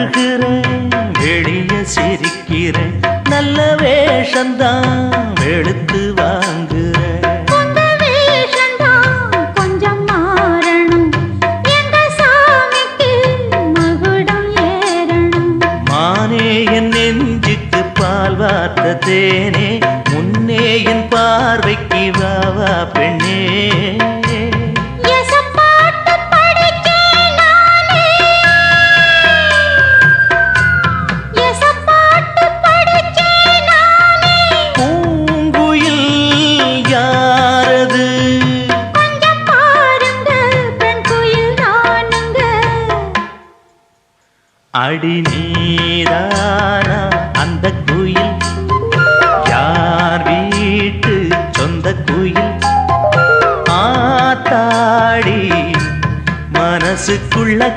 அழுகிறேன் வெளிய சிரிக்கிறேன் நல்ல வேஷந்தான் வெளுத்து வாங்குறேன் கொஞ்சம் மாறணும் எங்க சாமிக்கு மகுடம் ஏறணும் மானே என் நெஞ்சுக்கு பால் வார்த்த தேனே முன்னே என் பார்வைக்கு வாவா பெண்ணே அடி நீதானா அந்த குயில் யார் வீட்டு சொந்த குயில் ஆத்தாடி மனசுக்குள்ள